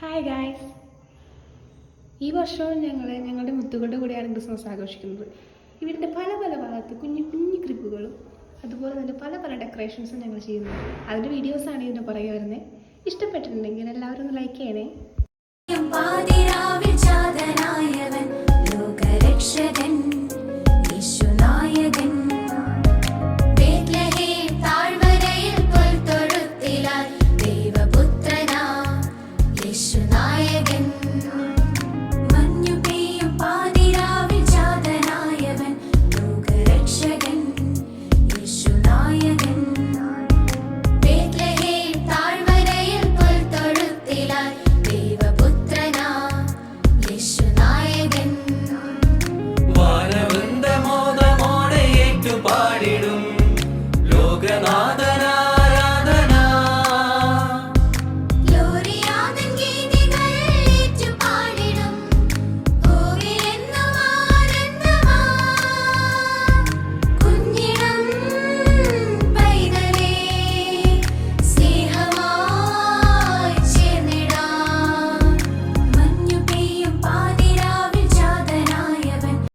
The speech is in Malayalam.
ഹായ് ഗായ്സ്, ഈ വർഷവും ഞങ്ങളുടെ മുത്തുകളുടെ കൂടെയാണ് ക്രിസ്മസ് ആഘോഷിക്കുന്നത്. ഇവരുടെ പല പല ഭാഗത്ത് കുഞ്ഞു കുഞ്ഞു ക്ലിപ്പുകളും അതുപോലെ തന്നെ പല പല ഡെക്കറേഷൻസും ഞങ്ങൾ ചെയ്യുന്നു. അതിൻ്റെ വീഡിയോസാണ് ഇതിൻ്റെ പുറകെ വരുന്നത്. ഇഷ്ടപ്പെട്ടിട്ടുണ്ടെങ്കിൽ എല്ലാവരും ഒന്ന് ലൈക്ക് ചെയ്യണേ. Again.